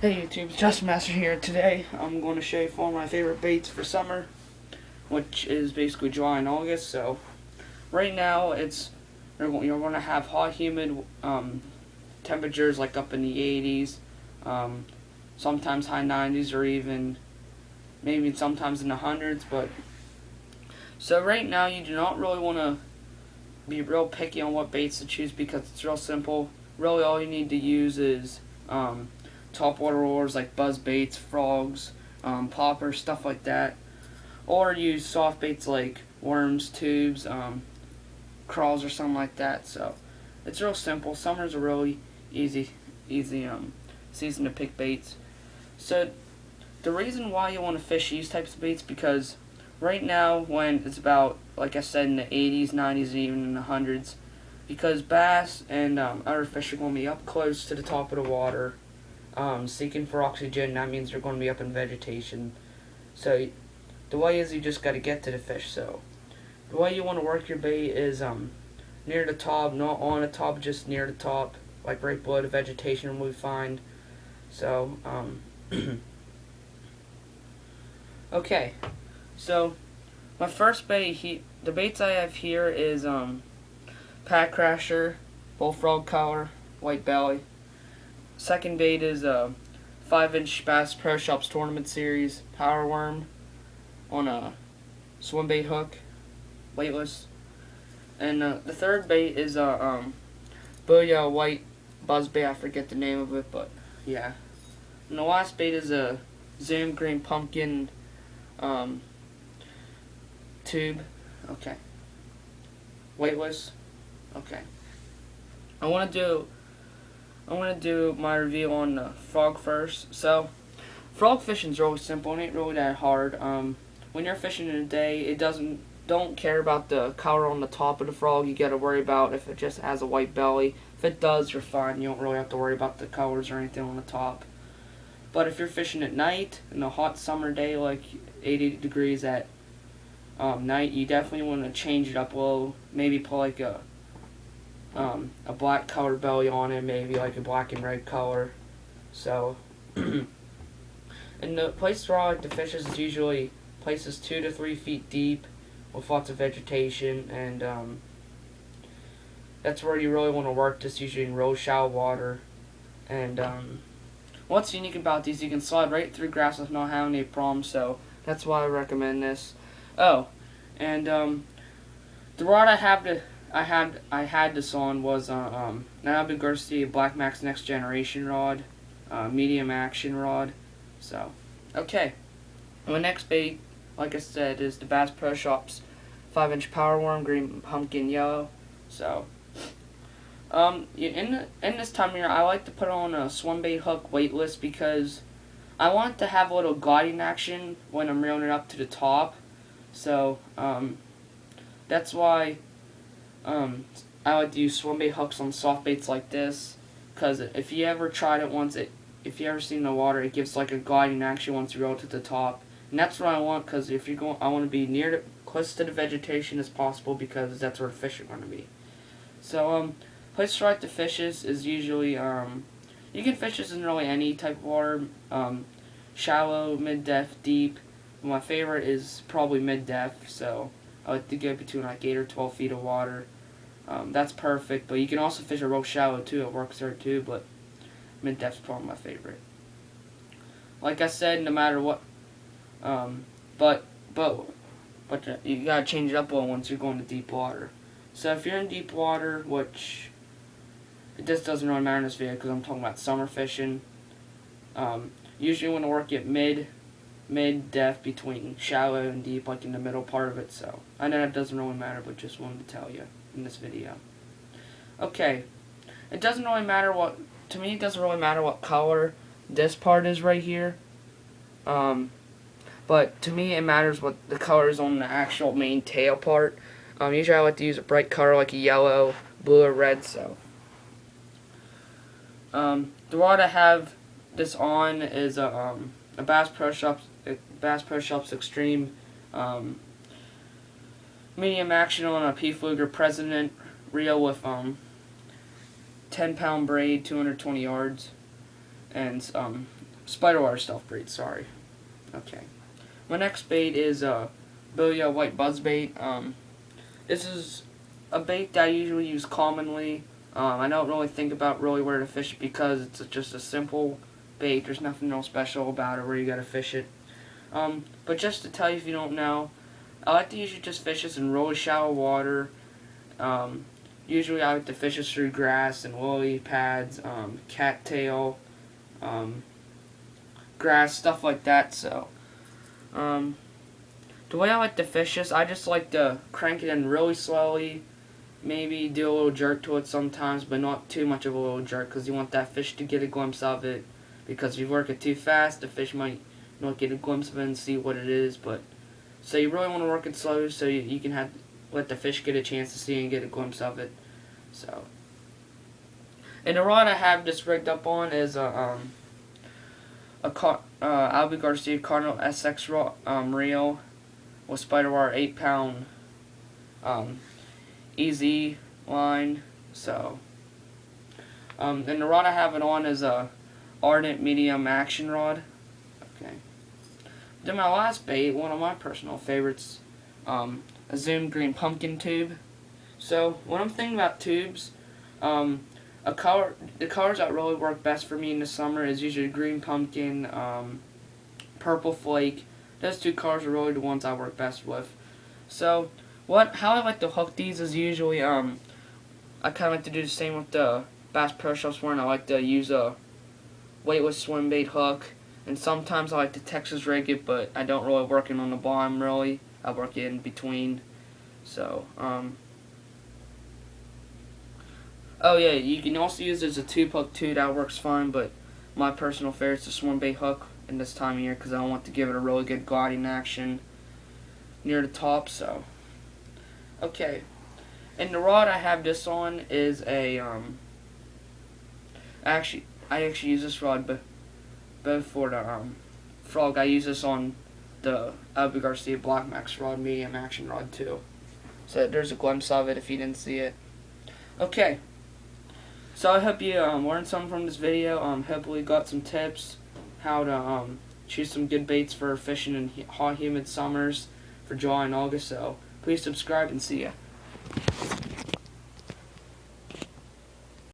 Hey YouTube, it's Justin Master here. Today I'm going to show you four of my favorite baits for summer, which is basically July and August. So right now you're going to have hot, humid temperatures like up in the 80s, sometimes high 90s, or even maybe sometimes in the hundreds. But so right now you do not really want to be real picky on what baits to choose because it's real simple. Really, all you need to use is topwater lures like buzz baits, frogs, poppers, stuff like that. Or use soft baits like worms, tubes, crawls, or something like that. So it's real simple. Summer's a really easy season to pick baits. So the reason why you want to fish these types of baits because right now when it's about, like I said, in the 80s, 90s, and even in the hundreds, because bass and other fish are going to be up close to the top of the water, seeking for oxygen. That means they're going to be up in vegetation. So the way is you just got to get to the fish. So the way you want to work your bait is near the top, not on the top, just near the top, like right below the vegetation we find. So okay, so my first bait, the baits I have here is Pat Crasher, bullfrog color, white belly. Second bait is a 5-inch Bass Pro Shops Tournament Series Power Worm on a swim bait hook, weightless. And the third bait is a Booyah white buzz bait. I forget the name of it, but yeah. And the last bait is a Zoom green pumpkin tube. Okay. Weightless. Okay. I want to do my review on frog first. So, frog fishing is really simple. It ain't really that hard. When you're fishing in a day, don't care about the color on the top of the frog. You got to worry about if it just has a white belly. If it does, you're fine. You don't really have to worry about the colors or anything on the top. But if you're fishing at night in a hot summer day, like 80 degrees at night, you definitely want to change it up a little. Maybe put like a black colored belly on it, maybe like a black and red color. So, and the place where I like to fish is usually places 2 to 3 feet deep with lots of vegetation, and that's where you really want to work, just usually in real shallow water. And what's unique about these, you can slide right through grass with not having any problems, so that's why I recommend this. Oh, and the rod I had this on was Nabu Garcia Black Max Next Generation rod, medium action rod. So, okay. My next bait, like I said, is the Bass Pro Shops 5-inch Power Worm, green pumpkin yellow. So, in this time of year, I like to put on a swim bait hook weightless because I want it to have a little gliding action when I'm reeling it up to the top. So, that's why I like to use swim bait hooks on soft baits like this, because if you ever tried it once, if you ever seen in the water, it gives like a gliding action once you roll to the top, and that's what I want. Because if you're going, I want to be close to the vegetation as possible because that's where the fish are going to be. So place to like the fishes is usually you can fish this in really any type of water, shallow, mid depth, deep. My favorite is probably mid depth, so I like to go between like 8 or 12 feet of water. That's perfect, but you can also fish a real shallow too. It works there too, but mid depth's probably my favorite. Like I said, no matter what, but you gotta change it up a little once you're going to deep water. So if you're in deep water, which it just doesn't really matter in this video because I'm talking about summer fishing. Usually you want to work at mid depth between shallow and deep, like in the middle part of it. So I know that doesn't really matter, but just wanted to tell you in this video. Okay, it doesn't really matter what, to me it doesn't really matter what color this part is right here, but to me it matters what the color is on the actual main tail part. Usually I like to use a bright color like a yellow, blue, or red. So the rod I have this on is a Bass Pro Shops Extreme medium action on a P. Pfluger President reel with 10-pound braid, 220 yards, and Spider wire stealth bait, sorry. Okay. My next bait is Booyah white buzz bait. This is a bait that I usually use commonly. I don't really think about really where to fish it because it's just a simple bait. There's nothing real special about it where you gotta fish it. But just to tell you if you don't know, I like to usually just fish this in really shallow water. Usually I like to fish this through grass and lily pads, cattail, grass, stuff like that. So, the way I like to fish this, I just like to crank it in really slowly. Maybe do a little jerk to it sometimes, but not too much of a little jerk because you want that fish to get a glimpse of it. Because if you work it too fast, the fish might not get a glimpse of it and see what it is. But so you really want to work it slow so you can let the fish get a chance to see and get a glimpse of it. So, and the rod I have this rigged up on is Albie Garcia Cardinal SX reel with spider wire 8-pound EZ line. So, and the rod I have it on is a Ardent medium action rod. Okay. Then my last bait, one of my personal favorites, a Zoom green pumpkin tube. So when I'm thinking about tubes, the colors that really work best for me in the summer is usually green pumpkin, purple flake. Those two colors are really the ones I work best with. So how I like to hook these is usually I kind of like to do the same with the Bass Pro Shops one. I like to use a weightless swim bait hook, and sometimes I like to Texas rig it, but I don't really work it on the bottom really. I work it in between. So oh yeah, you can also use it as a tube hook too. That works fine, but my personal favorite is the swim bait hook in this time of year because I want to give it a really good gliding action near the top. So okay, and the rod I have this on is a I actually use this rod both for the frog. I use this on the Albie Garcia Block Max rod, medium action rod too. So there's a glimpse of it if you didn't see it. Okay. So I hope you learned something from this video. Hopefully got some tips how to choose some good baits for fishing in hot, humid summers for July and August. So please subscribe and see ya.